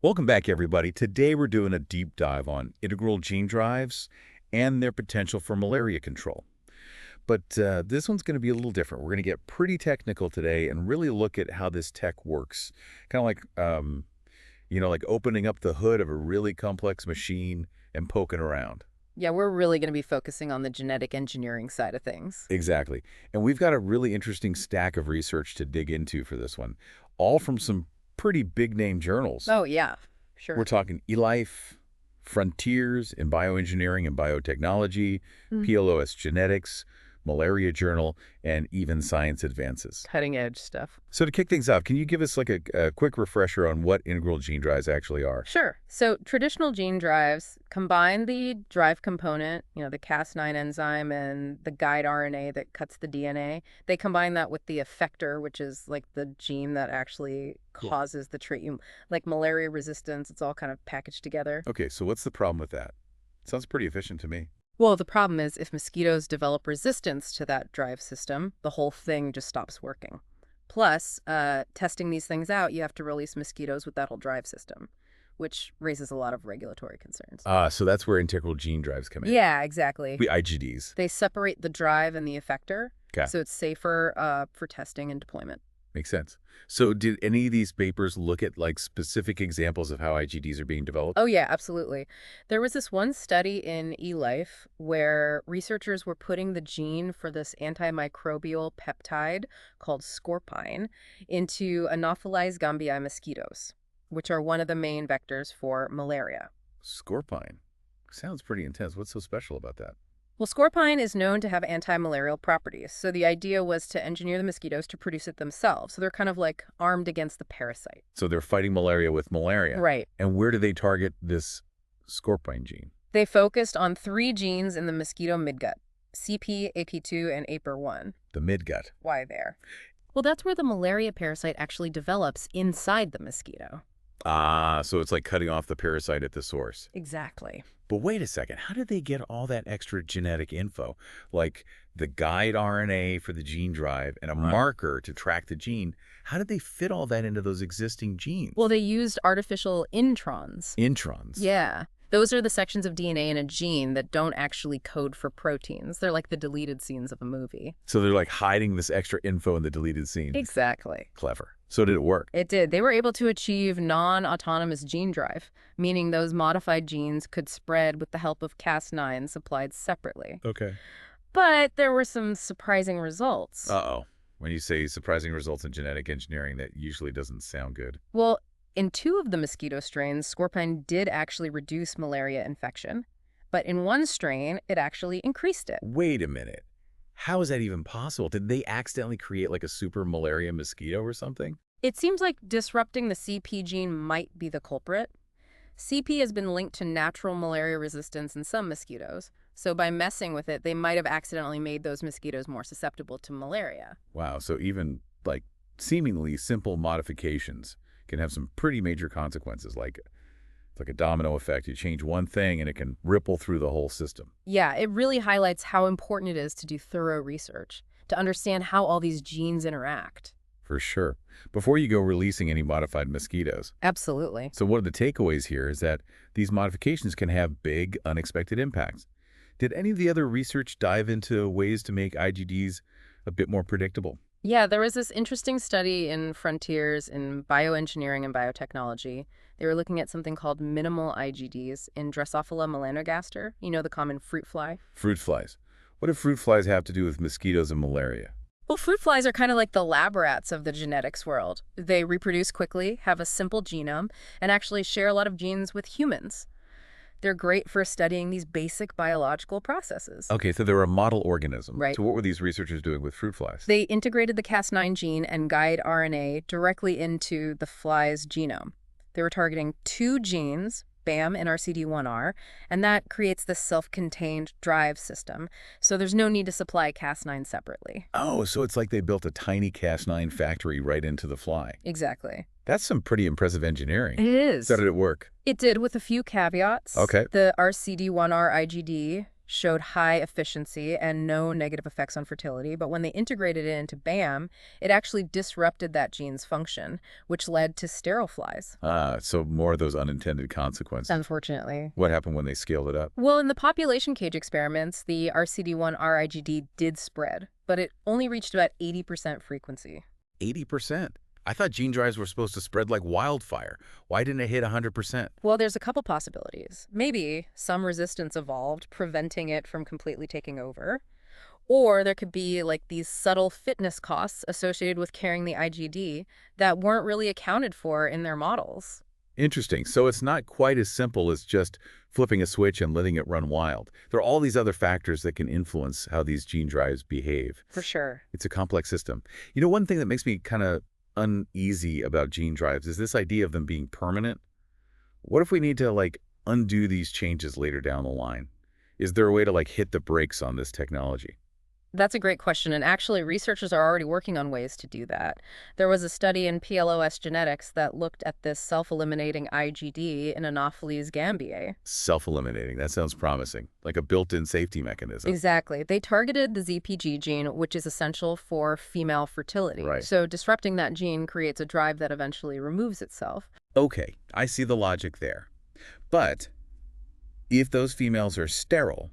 Welcome back, everybody. Today we're doing a deep dive on integral gene drives and their potential for malaria control. But this one's going to be a little different. We're going to get pretty technical today and really look at how this tech works. Kind of like, like opening up the hood of a really complex machine and poking around. Yeah, we're really going to be focusing on the genetic engineering side of things. Exactly. And we've got a really interesting stack of research to dig into for this one, all from some pretty big-name journals. Oh, yeah, We're sure. talking eLife, Frontiers in Bioengineering and Biotechnology, Mm. PLOS Genetics, Malaria Journal, and even Science Advances. Cutting edge stuff. So to kick things off, can you give us like a quick refresher on what integral gene drives actually are? Sure. So traditional gene drives combine the drive component, the Cas9 enzyme and the guide RNA that cuts the DNA. They combine that with the effector, which is like the gene that actually Cool. causes the trait, like malaria resistance. It's all kind of packaged together. Okay, so what's the problem with that? Sounds pretty efficient to me. Well, the problem is if mosquitoes develop resistance to that drive system, the whole thing just stops working. Plus, testing these things out, you have to release mosquitoes with that whole drive system, which raises a lot of regulatory concerns. So that's where integral gene drives come in. Yeah, exactly. The IGDs. They separate the drive and the effector, Okay, so it's safer for testing and deployment. makes sense. So did any of these papers look at like specific examples of how IGDs are being developed? Oh, yeah, absolutely. There was this one study in eLife where researchers were putting the gene for this antimicrobial peptide called scorpine into Anopheles gambiae mosquitoes, which are one of the main vectors for malaria. Scorpine. Sounds pretty intense. What's so special about that? Well, scorpine is known to have anti-malarial properties, so the idea was to engineer the mosquitoes to produce it themselves. So they're kind of like armed against the parasite. So they're fighting malaria with malaria. Right. And where do they target this scorpine gene? They focused on three genes in the mosquito midgut: CP, AP2, and APR1. The midgut. Why there? Well, that's where the malaria parasite actually develops inside the mosquito. So it's like cutting off the parasite at the source. Exactly. But wait a second. How did they get all that extra genetic info? Like the guide RNA for the gene drive and a marker to track the gene. How did they fit all that into those existing genes? Well, they used artificial introns. Introns. Yeah. Those are the sections of DNA in a gene that don't actually code for proteins. They're like the deleted scenes of a movie. So they're like hiding this extra info in the deleted scene. Exactly. Clever. So did it work? It did. They were able to achieve non-autonomous gene drive, meaning those modified genes could spread with the help of Cas9 supplied separately. Okay. But there were some surprising results. Uh-oh. When you say surprising results in genetic engineering, that usually doesn't sound good. Well, in two of the mosquito strains, scorpine did actually reduce malaria infection, but in one strain, it actually increased it. Wait a minute. How is that even possible? Did they accidentally create like a super malaria mosquito or something? It seems like disrupting the CP gene might be the culprit. CP has been linked to natural malaria resistance in some mosquitoes, so by messing with it, they might have accidentally made those mosquitoes more susceptible to malaria. Wow, so even like seemingly simple modifications can have some pretty major consequences. Like it's like a domino effect. You change one thing and it can ripple through the whole system. Yeah, it really highlights how important it is to do thorough research, to understand how all these genes interact. For sure. Before you go releasing any modified mosquitoes. Absolutely. So one of the takeaways here is that these modifications can have big, unexpected impacts. Did any of the other research dive into ways to make IGDs a bit more predictable? Yeah, there was this interesting study in Frontiers in Bioengineering and Biotechnology. They were looking at something called minimal IGDs in Drosophila melanogaster, the common fruit fly. Fruit flies. What do fruit flies have to do with mosquitoes and malaria? Well, fruit flies are kind of like the lab rats of the genetics world. They reproduce quickly, have a simple genome, and actually share a lot of genes with humans. They're great for studying these basic biological processes. Okay, so they're a model organism. Right. So what were these researchers doing with fruit flies? They integrated the Cas9 gene and guide RNA directly into the fly's genome. They were targeting two genes, BAM and RCD1R, and that creates this self-contained drive system. So there's no need to supply Cas9 separately. Oh, so it's like they built a tiny Cas9 factory right into the fly. Exactly. That's some pretty impressive engineering. It is. So did it work? It did, with a few caveats. Okay. The RCD1R IGD showed high efficiency and no negative effects on fertility, but when they integrated it into BAM, it actually disrupted that gene's function, which led to sterile flies. So more of those unintended consequences. Unfortunately. What happened when they scaled it up? Well, in the population cage experiments, the RCD1 RIGD did spread, but it only reached about 80% frequency. 80%. I thought gene drives were supposed to spread like wildfire. Why didn't it hit 100%? Well, there's a couple possibilities. Maybe some resistance evolved, preventing it from completely taking over. Or there could be like these subtle fitness costs associated with carrying the IGD that weren't really accounted for in their models. Interesting. So it's not quite as simple as just flipping a switch and letting it run wild. There are all these other factors that can influence how these gene drives behave. For sure. It's a complex system. You know, one thing that makes me kind of uneasy about gene drives is this idea of them being permanent. What if we need to, like, undo these changes later down the line? Is there a way to, like, hit the brakes on this technology? That's a great question, and actually researchers are already working on ways to do that. There was a study in PLOS Genetics that looked at this self-eliminating IGD in Anopheles gambiae. Self-eliminating. That sounds promising. Like a built-in safety mechanism. Exactly. They targeted the ZPG gene, which is essential for female fertility. Right. So disrupting that gene creates a drive that eventually removes itself. Okay, I see the logic there. But if those females are sterile,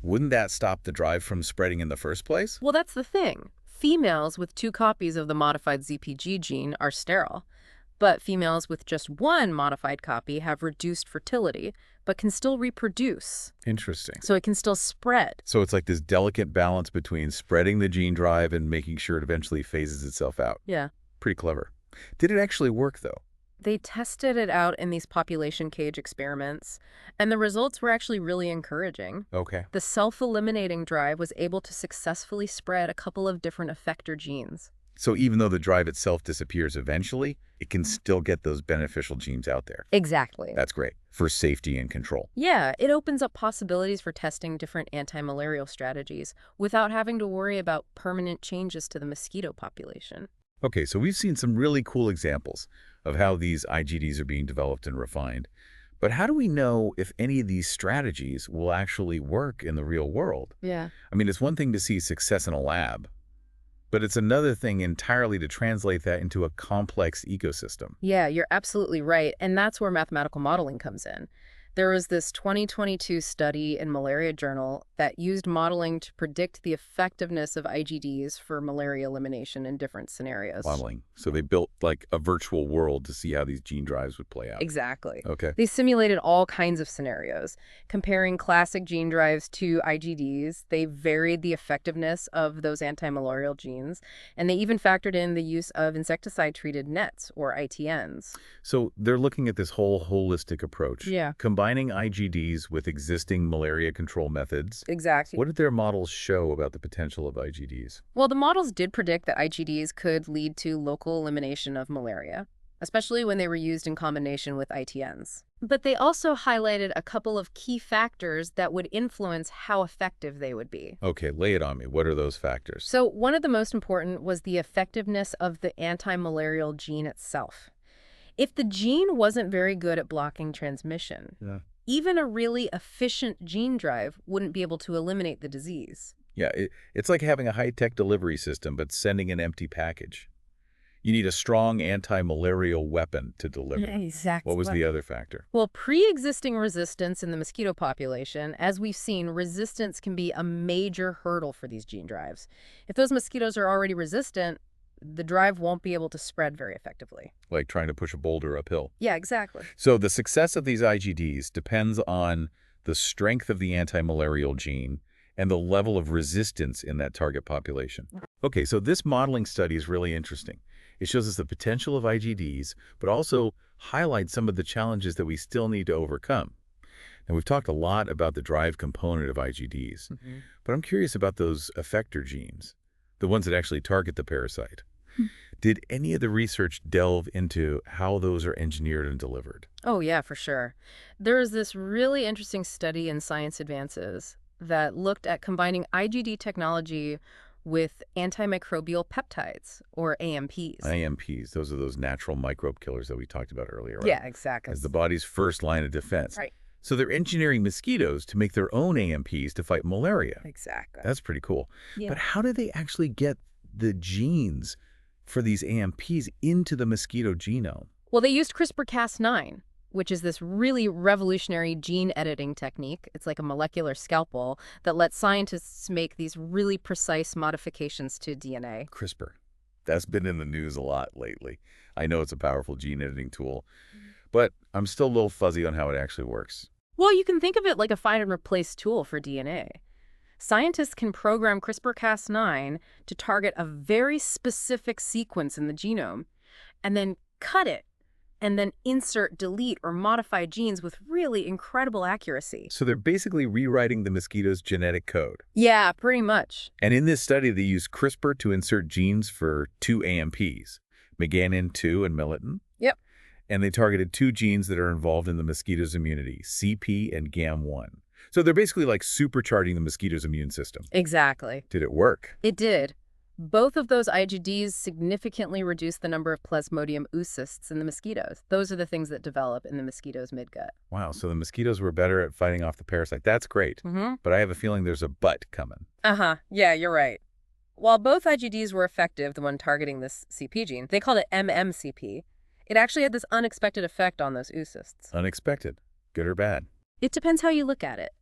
wouldn't that stop the drive from spreading in the first place? Well, that's the thing. Females with 2 copies of the modified ZPG gene are sterile, but females with just 1 modified copy have reduced fertility, but can still reproduce. Interesting. So it can still spread. So it's like this delicate balance between spreading the gene drive and making sure it eventually phases itself out. Yeah. Pretty clever. Did it actually work, though? They tested it out in these population cage experiments, and the results were actually really encouraging. Okay. The self-eliminating drive was able to successfully spread a couple of different effector genes. So even though the drive itself disappears eventually, it can still get those beneficial genes out there. Exactly. That's great for safety and control. Yeah, it opens up possibilities for testing different anti-malarial strategies without having to worry about permanent changes to the mosquito population. Okay, so we've seen some really cool examples of how these IGDs are being developed and refined. But how do we know if any of these strategies will actually work in the real world? Yeah. I mean, it's one thing to see success in a lab, but it's another thing entirely to translate that into a complex ecosystem. Yeah, you're absolutely right. And that's where mathematical modeling comes in. There was this 2022 study in Malaria Journal that used modeling to predict the effectiveness of IGDs for malaria elimination in different scenarios. Modeling. So they built like a virtual world to see how these gene drives would play out. Exactly. Okay. They simulated all kinds of scenarios, comparing classic gene drives to IGDs. They varied the effectiveness of those anti-malarial genes, and they even factored in the use of insecticide-treated nets, or ITNs. So they're looking at this whole holistic approach. Yeah. Combining IGDs with existing malaria control methods. Exactly. What did their models show about the potential of IGDs? Well, the models did predict that IGDs could lead to local elimination of malaria, especially when they were used in combination with ITNs. But they also highlighted a couple of key factors that would influence how effective they would be. Okay, lay it on me. What are those factors? So one of the most important was the effectiveness of the anti-malarial gene itself. If the gene wasn't very good at blocking transmission, even a really efficient gene drive wouldn't be able to eliminate the disease. Yeah, it's like having a high-tech delivery system, but sending an empty package. You need a strong anti-malarial weapon to deliver. Exactly. What was the other factor? Well, pre-existing resistance in the mosquito population, as we've seen, resistance can be a major hurdle for these gene drives. If those mosquitoes are already resistant, the drive won't be able to spread very effectively. Like trying to push a boulder uphill. Yeah, exactly. So the success of these IGDs depends on the strength of the anti-malarial gene and the level of resistance in that target population. Okay, so this modeling study is really interesting. It shows us the potential of IGDs, but also highlights some of the challenges that we still need to overcome. And we've talked a lot about the drive component of IGDs, but I'm curious about those effector genes, the ones that actually target the parasite. Did any of the research delve into how those are engineered and delivered? Oh, yeah, for sure. There is this really interesting study in Science Advances that looked at combining IGD technology with antimicrobial peptides, or AMPs. AMPs, those are those natural microbe killers that we talked about earlier, right? Yeah, exactly. As the body's first line of defense. Right. So they're engineering mosquitoes to make their own AMPs to fight malaria. Exactly. That's pretty cool. Yeah. But how do they actually get the genes for these AMPs into the mosquito genome? Well, they used CRISPR-Cas9, which is this really revolutionary gene editing technique. It's like a molecular scalpel that lets scientists make these really precise modifications to DNA. CRISPR. That's been in the news a lot lately. I know it's a powerful gene editing tool, but I'm still a little fuzzy on how it actually works. Well, you can think of it like a find and replace tool for DNA. Scientists can program CRISPR-Cas9 to target a very specific sequence in the genome and then cut it and then insert, delete, or modify genes with really incredible accuracy. So they're basically rewriting the mosquito's genetic code. Yeah, pretty much. And in this study, they used CRISPR to insert genes for two AMPs, meganin-2 and melittin. Yep. And they targeted two genes that are involved in the mosquito's immunity, CP and GAM1. So they're basically like supercharging the mosquito's immune system. Exactly. Did it work? It did. Both of those IGDs significantly reduced the number of Plasmodium oocysts in the mosquitoes. Those are the things that develop in the mosquito's midgut. Wow, so the mosquitoes were better at fighting off the parasite. That's great. Mm-hmm. But I have a feeling there's a but coming. Uh-huh. Yeah, you're right. While both IGDs were effective, the one targeting this CP gene, they called it MMCP, it actually had this unexpected effect on those oocysts. Unexpected. Good or bad? It depends how you look at it.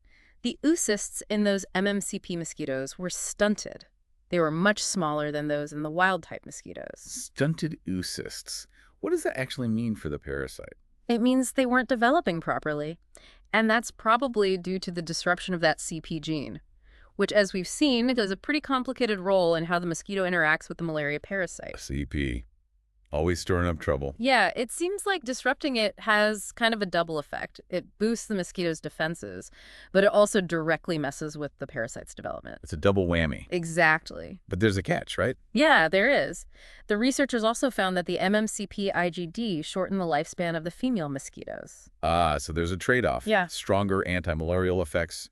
The oocysts in those MMCP mosquitoes were stunted. They were much smaller than those in the wild-type mosquitoes. Stunted oocysts. What does that actually mean for the parasite? It means they weren't developing properly. And that's probably due to the disruption of that CP gene, which, as we've seen, does a pretty complicated role in how the mosquito interacts with the malaria parasite. CP. Always stirring up trouble. Yeah, it seems like disrupting it has kind of a double effect. It boosts the mosquito's defenses, but it also directly messes with the parasite's development. It's a double whammy. Exactly. But there's a catch, right? Yeah, there is. The researchers also found that the MMCP IGD shortened the lifespan of the female mosquitoes. Ah, so there's a trade-off. Yeah. Stronger anti-malarial effects,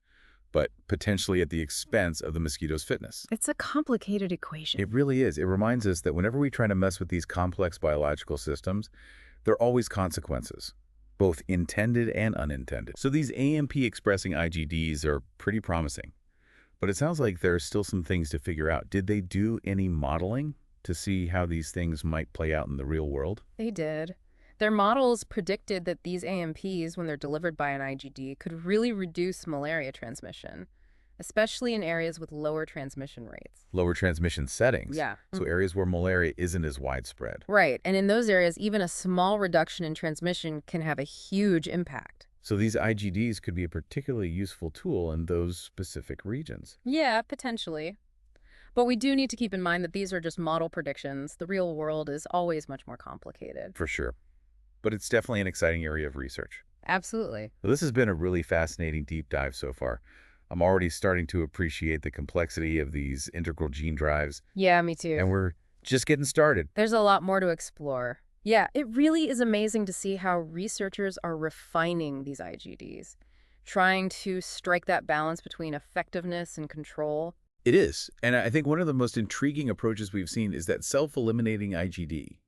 but potentially at the expense of the mosquito's fitness. It's a complicated equation. It really is. It reminds us that whenever we try to mess with these complex biological systems, there are always consequences, both intended and unintended. So these AMP-expressing IGDs are pretty promising. But it sounds like there are still some things to figure out. Did they do any modeling to see how these things might play out in the real world? They did. Their models predicted that these AMPs, when they're delivered by an IGD, could really reduce malaria transmission, especially in areas with lower transmission rates. Lower transmission settings. Yeah. So areas where malaria isn't as widespread. Right. And in those areas, even a small reduction in transmission can have a huge impact. So these IGDs could be a particularly useful tool in those specific regions. Yeah, potentially. But we do need to keep in mind that these are just model predictions. The real world is always much more complicated. For sure. But it's definitely an exciting area of research. Absolutely. Well, this has been a really fascinating deep dive so far. I'm already starting to appreciate the complexity of these integral gene drives, Yeah, me too. and we're just getting started. There's a lot more to explore. Yeah, it really is amazing to see how researchers are refining these IGDs, trying to strike that balance between effectiveness and control. It is, and I think one of the most intriguing approaches we've seen is that self-eliminating IGD.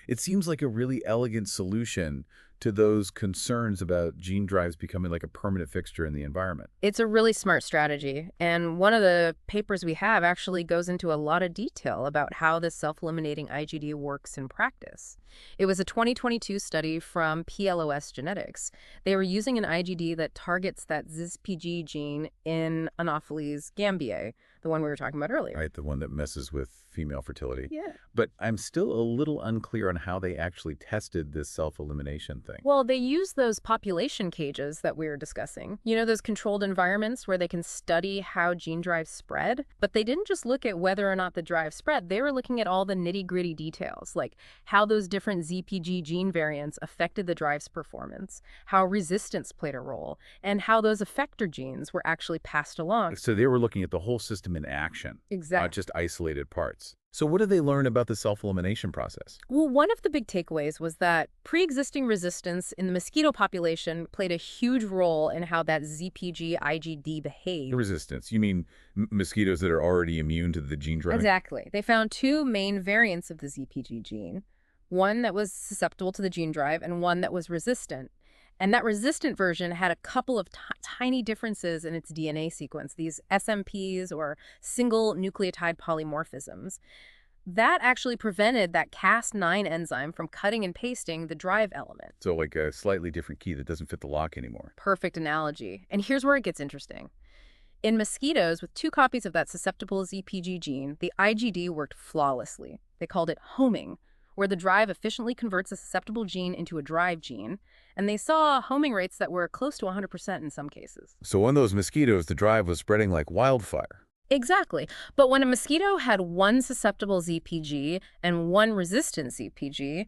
It seems like a really elegant solution to those concerns about gene drives becoming like a permanent fixture in the environment. It's a really smart strategy, and one of the papers we have actually goes into a lot of detail about how this self-eliminating IGD works in practice. It was a 2022 study from PLOS Genetics. They were using an IGD that targets that ZSPG gene in Anopheles gambiae, the one we were talking about earlier. Right, the one that messes with female fertility. Yeah. But I'm still a little unclear on how they actually tested this self-elimination thing. Well, they use those population cages that we were discussing. You know, those controlled environments where they can study how gene drives spread? But they didn't just look at whether or not the drive spread. They were looking at all the nitty-gritty details, like how those different ZPG gene variants affected the drive's performance, how resistance played a role, and how those effector genes were actually passed along. So they were looking at the whole system in action, Exactly. not just isolated parts. So what did they learn about the self-elimination process? Well, one of the big takeaways was that pre-existing resistance in the mosquito population played a huge role in how that ZPG IGD behaved. Resistance. You mean mosquitoes that are already immune to the gene drive? Exactly. They found two main variants of the ZPG gene, one that was susceptible to the gene drive and one that was resistant. And that resistant version had a couple of tiny differences in its DNA sequence, these SMPs or single nucleotide polymorphisms. That actually prevented that Cas9 enzyme from cutting and pasting the drive element. So like a slightly different key that doesn't fit the lock anymore. Perfect analogy. And here's where it gets interesting. In mosquitoes with 2 copies of that susceptible ZPG gene, the IGD worked flawlessly. They called it homing, where the drive efficiently converts a susceptible gene into a drive gene, and they saw homing rates that were close to 100% in some cases. So on those mosquitoes, the drive was spreading like wildfire. Exactly. But when a mosquito had 1 susceptible ZPG and 1 resistant ZPG,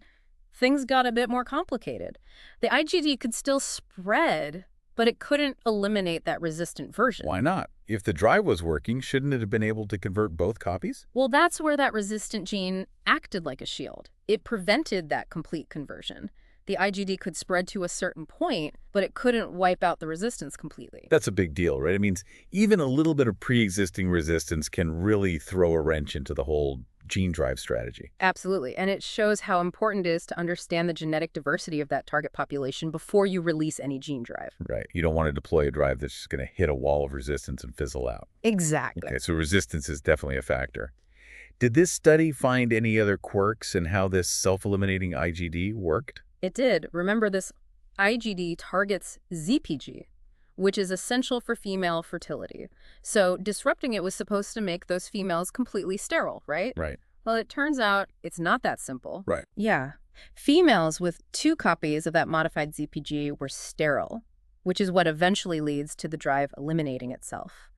things got a bit more complicated. The IGD could still spread, but it couldn't eliminate that resistant version. Why not? If the drive was working, shouldn't it have been able to convert both copies? Well, that's where that resistant gene acted like a shield. It prevented that complete conversion. The IGD could spread to a certain point, but it couldn't wipe out the resistance completely. That's a big deal, right? It means even a little bit of pre-existing resistance can really throw a wrench into the whole gene drive strategy. Absolutely. And it shows how important it is to understand the genetic diversity of that target population before you release any gene drive. Right. You don't want to deploy a drive that's just going to hit a wall of resistance and fizzle out. Exactly. Okay, so resistance is definitely a factor. Did this study find any other quirks in how this self-eliminating IGD worked? It did. Remember, this IGD targets ZPG, which is essential for female fertility. So disrupting it was supposed to make those females completely sterile, right? Right. Well, it turns out it's not that simple. Right. Yeah. Females with 2 copies of that modified ZPG were sterile, which is what eventually leads to the drive eliminating itself.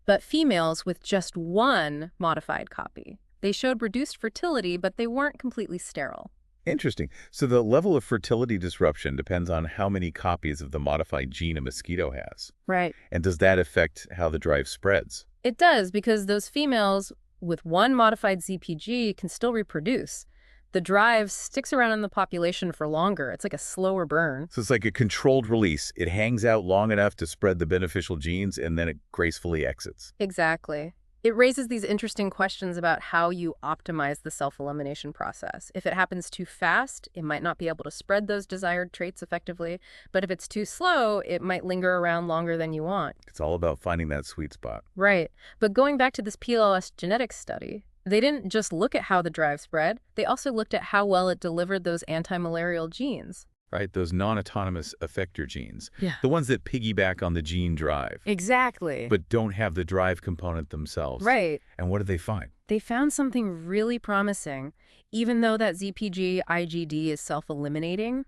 But females with just 1 modified copy, they showed reduced fertility, but they weren't completely sterile. Interesting. So the level of fertility disruption depends on how many copies of the modified gene a mosquito has. Right. And does that affect how the drive spreads? It does, because those females with 1 modified ZPG can still reproduce. The drive sticks around in the population for longer. It's like a slower burn. So it's like a controlled release. It hangs out long enough to spread the beneficial genes, and then it gracefully exits. Exactly. It raises these interesting questions about how you optimize the self-elimination process. If it happens too fast, it might not be able to spread those desired traits effectively, but if it's too slow, it might linger around longer than you want. It's all about finding that sweet spot. Right. But going back to this PLS genetics study, they didn't just look at how the drive spread, they also looked at how well it delivered those anti-malarial genes. Right? Those non-autonomous effector genes. Yeah. The ones that piggyback on the gene drive, Exactly. but don't have the drive component themselves. Right. And what did they find? They found something really promising. Even though that ZPG IGD is self-eliminating,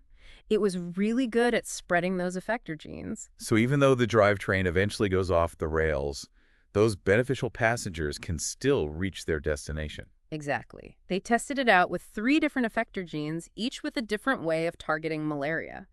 it was really good at spreading those effector genes. So even though the drivetrain eventually goes off the rails, those beneficial passengers can still reach their destination. Exactly. They tested it out with 3 different effector genes, each with a different way of targeting malaria.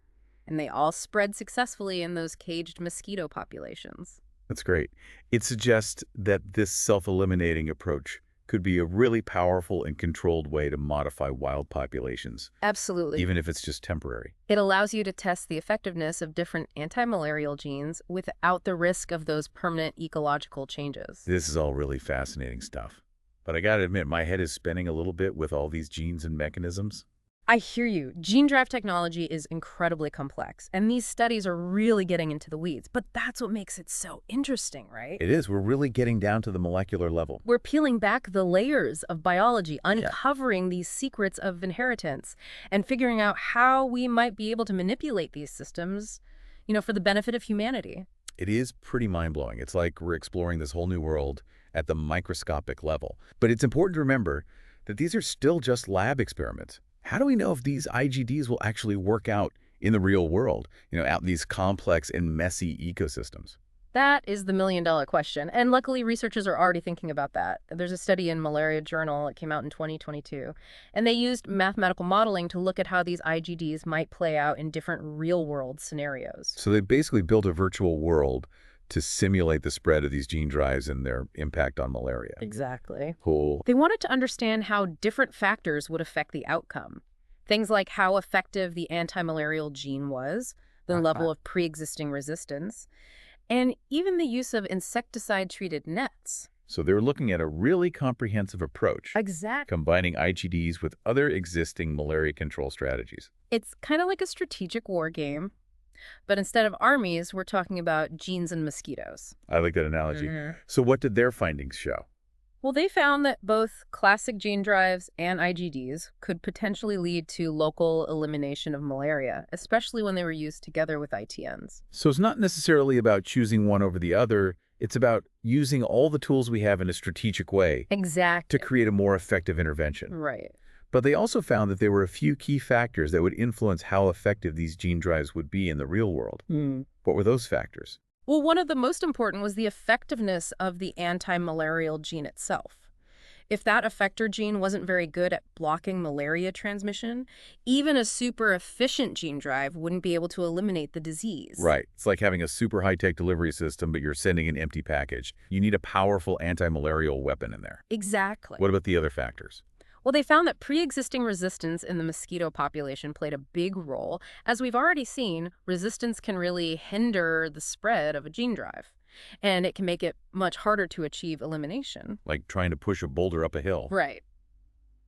And they all spread successfully in those caged mosquito populations. That's great. It suggests that this self-eliminating approach could be a really powerful and controlled way to modify wild populations, Absolutely. even if it's just temporary. It allows you to test the effectiveness of different anti-malarial genes without the risk of those permanent ecological changes. This is all really fascinating stuff. But I gotta admit, my head is spinning a little bit with all these genes and mechanisms. I hear you. Gene drive technology is incredibly complex, and these studies are really getting into the weeds. But that's what makes it so interesting, right? It is. We're really getting down to the molecular level. We're peeling back the layers of biology, uncovering these secrets of inheritance, and figuring out how we might be able to manipulate these systems, for the benefit of humanity. It is pretty mind-blowing. It's like we're exploring this whole new world at the microscopic level. But it's important to remember that these are still just lab experiments. How do we know if these IGDs will actually work out in the real world, out in these complex and messy ecosystems? That is the million-dollar question, and luckily researchers are already thinking about that. There's a study in Malaria Journal, it came out in 2022, and they used mathematical modeling to look at how these IGDs might play out in different real-world scenarios. So they basically built a virtual world to simulate the spread of these gene drives and their impact on malaria. Exactly. Cool. They wanted to understand how different factors would affect the outcome. Things like how effective the anti-malarial gene was, the level of pre-existing resistance, and even the use of insecticide-treated nets. So they're looking at a really comprehensive approach, Exactly. combining IGDs with other existing malaria control strategies. It's kind of like a strategic war game. But instead of armies, we're talking about genes and mosquitoes. I like that analogy. hmm So what did their findings show? Well, they found that both classic gene drives and IGDs could potentially lead to local elimination of malaria, especially when they were used together with ITNs. So it's not necessarily about choosing one over the other. It's about using all the tools we have in a strategic way to Exactly. create a more effective intervention. Right. But they also found that there were a few key factors that would influence how effective these gene drives would be in the real world. What were those factors? Well, one of the most important was the effectiveness of the anti-malarial gene itself. If that effector gene wasn't very good at blocking malaria transmission, even a super efficient gene drive wouldn't be able to eliminate the disease. Right. It's like having a super high-tech delivery system, but you're sending an empty package. You need a powerful anti-malarial weapon in there. Exactly. What about the other factors? Well, they found that pre-existing resistance in the mosquito population played a big role. As we've already seen, resistance can really hinder the spread of a gene drive, and it can make it much harder to achieve elimination. Like trying to push a boulder up a hill. Right.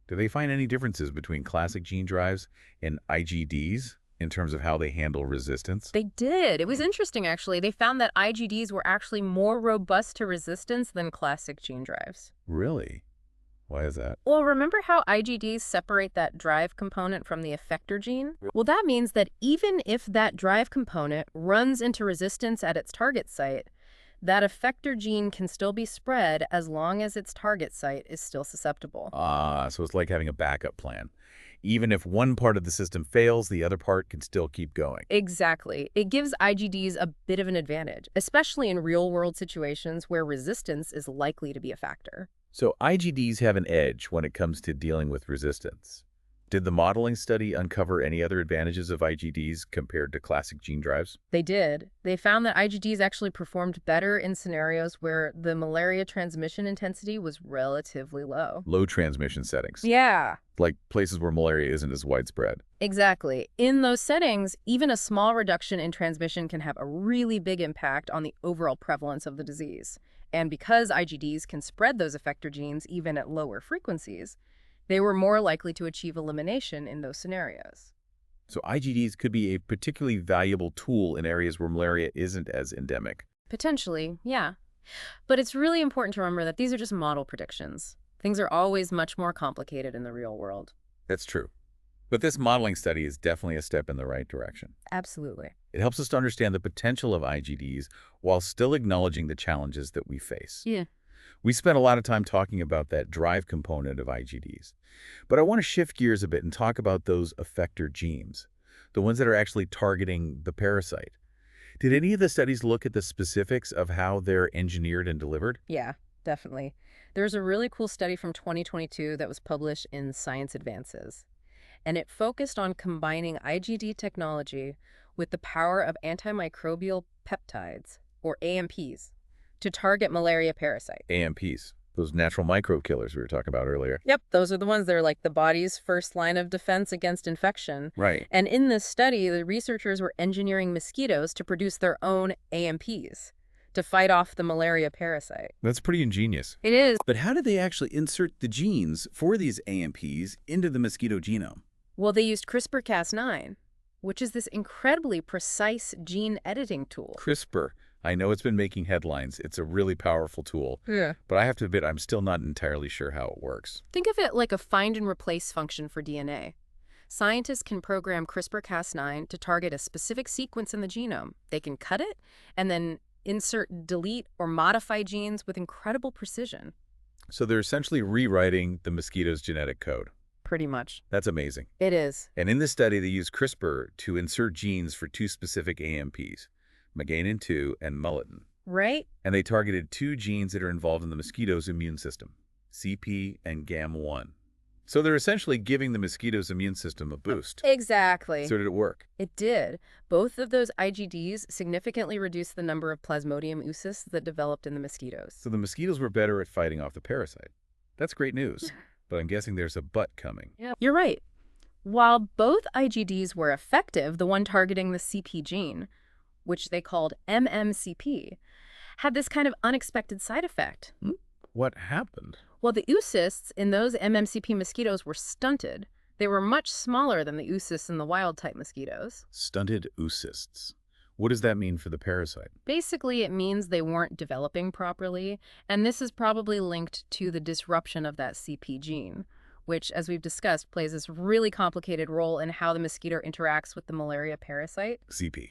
Do they find any differences between classic gene drives and IGDs in terms of how they handle resistance? They did. It was interesting, actually. They found that IGDs were actually more robust to resistance than classic gene drives. Really? Why is that? Well, remember how IGDs separate that drive component from the effector gene? Well, that means that even if that drive component runs into resistance at its target site, that effector gene can still be spread as long as its target site is still susceptible. So it's like having a backup plan. Even if one part of the system fails, the other part can still keep going. Exactly. It gives IGDs a bit of an advantage, especially in real-world situations where resistance is likely to be a factor. So IGDs have an edge when it comes to dealing with resistance. Did the modeling study uncover any other advantages of IGDs compared to classic gene drives? They did. They found that IGDs actually performed better in scenarios where the malaria transmission intensity was relatively low. Low transmission settings, Yeah, like places where malaria isn't as widespread. exactly. In those settings, even a small reduction in transmission can have a really big impact on the overall prevalence of the disease. And because IGDs can spread those effector genes even at lower frequencies, they were more likely to achieve elimination in those scenarios. So IGDs could be a particularly valuable tool in areas where malaria isn't as endemic. Potentially, yeah. But it's really important to remember that these are just model predictions. Things are always much more complicated in the real world. That's true. But this modeling study is definitely a step in the right direction. Absolutely. It helps us to understand the potential of IGDs while still acknowledging the challenges that we face. Yeah. We spent a lot of time talking about that drive component of IGDs. But I want to shift gears a bit and talk about those effector genes, the ones that are actually targeting the parasite. Did any of the studies look at the specifics of how they're engineered and delivered? Yeah, definitely. There's a really cool study from 2022 that was published in Science Advances, and it focused on combining IGD technology with the power of antimicrobial peptides, or AMPs, to target malaria parasites. AMPs, those natural microbe killers we were talking about earlier. Yep, those are the ones that are like the body's first line of defense against infection. Right. And in this study, the researchers were engineering mosquitoes to produce their own AMPs to fight off the malaria parasite. That's pretty ingenious. It is. But how did they actually insert the genes for these AMPs into the mosquito genome? Well, they used CRISPR-Cas9, which is this incredibly precise gene editing tool. CRISPR. I know it's been making headlines. It's a really powerful tool. Yeah. But I have to admit, I'm still not entirely sure how it works. Think of it like a find and replace function for DNA. Scientists can program CRISPR-Cas9 to target a specific sequence in the genome. They can cut it and then insert, delete, or modify genes with incredible precision. So they're essentially rewriting the mosquito's genetic code. Pretty much. That's amazing. It is. And in this study, they used CRISPR to insert genes for two specific AMPs, Meganin-2 and Mulletin. Right? And they targeted two genes that are involved in the mosquito's immune system, CP and GAM1. So they're essentially giving the mosquito's immune system a boost. Exactly. So did it work? It did. Both of those IGDs significantly reduced the number of Plasmodium oocysts that developed in the mosquitoes. So the mosquitoes were better at fighting off the parasite. That's great news. But I'm guessing there's a but coming. Yeah. You're right. While both IGDs were effective, the one targeting the CP gene, which they called MMCP, had this kind of unexpected side effect. What happened? Well, the oocysts in those MMCP mosquitoes were stunted. They were much smaller than the oocysts in the wild-type mosquitoes. Stunted oocysts. What does that mean for the parasite? Basically, it means they weren't developing properly, and this is probably linked to the disruption of that CP gene, which, as we've discussed, plays this really complicated role in how the mosquito interacts with the malaria parasite. CP.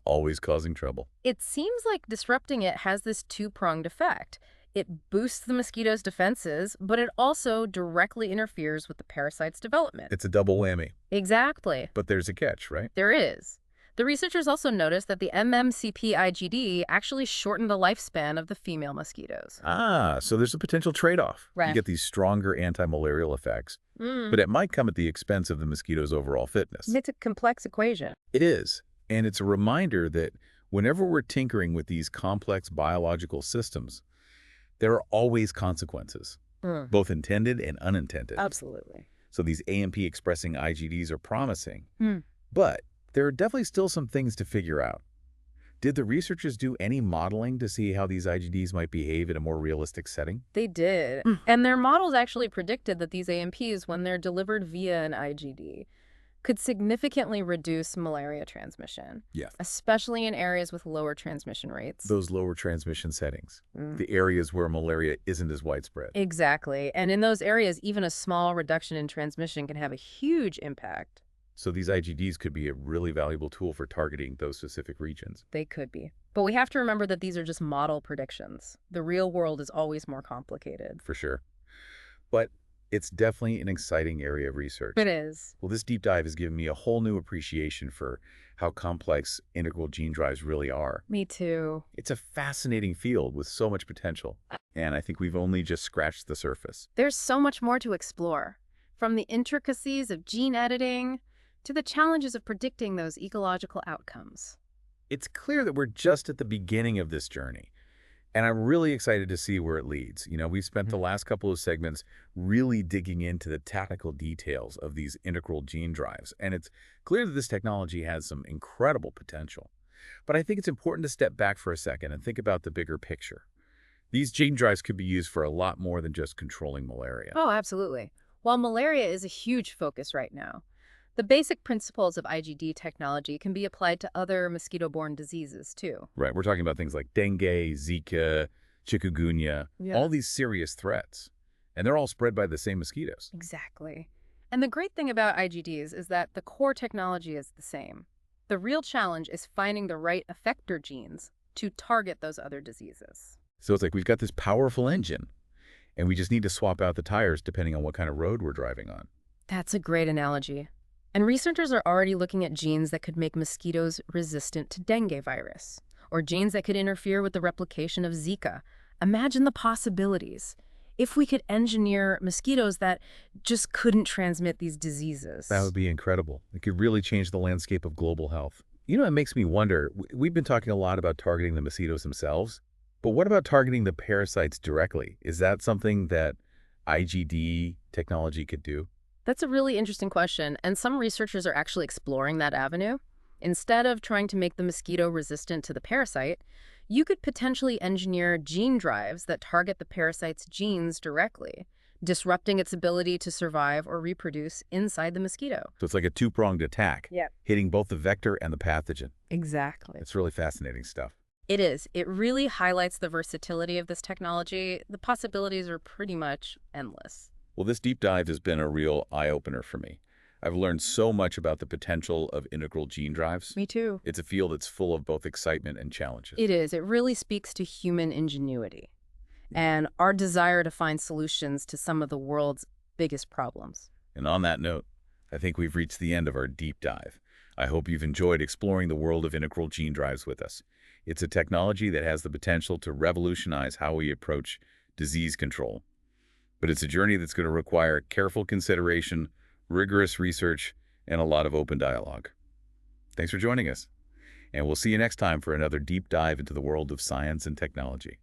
Always causing trouble. It seems like disrupting it has this two-pronged effect. It boosts the mosquito's defenses, but it also directly interferes with the parasite's development. It's a double whammy. Exactly. But there's a catch, right? There is. The researchers also noticed that the MMCP IGD actually shortened the lifespan of the female mosquitoes. Ah, so there's a potential trade-off. Right. You get these stronger anti-malarial effects, but it might come at the expense of the mosquito's overall fitness. It's a complex equation. It is, and it's a reminder that whenever we're tinkering with these complex biological systems, there are always consequences, both intended and unintended. Absolutely. So these AMP-expressing IGDs are promising, but there are definitely still some things to figure out. Did the researchers do any modeling to see how these IGDs might behave in a more realistic setting? They did. And their models actually predicted that these AMPs, when they're delivered via an IGD, could significantly reduce malaria transmission, Yeah. especially in areas with lower transmission rates. Those lower transmission settings, the areas where malaria isn't as widespread. Exactly. And in those areas, even a small reduction in transmission can have a huge impact. So these IGDs could be a really valuable tool for targeting those specific regions. They could be. But we have to remember that these are just model predictions. The real world is always more complicated. For sure. But it's definitely an exciting area of research. It is. Well, this deep dive has given me a whole new appreciation for how complex integral gene drives really are. Me too. It's a fascinating field with so much potential, and I think we've only just scratched the surface. There's so much more to explore, from the intricacies of gene editing to the challenges of predicting those ecological outcomes. It's clear that we're just at the beginning of this journey, and I'm really excited to see where it leads. You know, we've spent the last couple of segments really digging into the technical details of these integral gene drives, and it's clear that this technology has some incredible potential. But I think it's important to step back for a second and think about the bigger picture. These gene drives could be used for a lot more than just controlling malaria. Oh, absolutely. While malaria is a huge focus right now, the basic principles of IGD technology can be applied to other mosquito-borne diseases, too. Right, we're talking about things like dengue, Zika, chikungunya, all these serious threats. And they're all spread by the same mosquitoes. Exactly. And the great thing about IGDs is that the core technology is the same. The real challenge is finding the right effector genes to target those other diseases. So it's like we've got this powerful engine, and we just need to swap out the tires depending on what kind of road we're driving on. That's a great analogy. And researchers are already looking at genes that could make mosquitoes resistant to dengue virus, or genes that could interfere with the replication of Zika. Imagine the possibilities. If we could engineer mosquitoes that just couldn't transmit these diseases. That would be incredible. It could really change the landscape of global health. You know, it makes me wonder, we've been talking a lot about targeting the mosquitoes themselves, but what about targeting the parasites directly? Is that something that IGD technology could do? That's a really interesting question, and some researchers are actually exploring that avenue. Instead of trying to make the mosquito resistant to the parasite, you could potentially engineer gene drives that target the parasite's genes directly, disrupting its ability to survive or reproduce inside the mosquito. So it's like a two-pronged attack, hitting both the vector and the pathogen. Exactly. It's really fascinating stuff. It is. It really highlights the versatility of this technology. The possibilities are pretty much endless. Well, this deep dive has been a real eye-opener for me. I've learned so much about the potential of integral gene drives. Me too. It's a field that's full of both excitement and challenges. It is. It really speaks to human ingenuity and our desire to find solutions to some of the world's biggest problems. And on that note, I think we've reached the end of our deep dive. I hope you've enjoyed exploring the world of integral gene drives with us. It's a technology that has the potential to revolutionize how we approach disease control. But it's a journey that's going to require careful consideration, rigorous research, and a lot of open dialogue. Thanks for joining us, and we'll see you next time for another deep dive into the world of science and technology.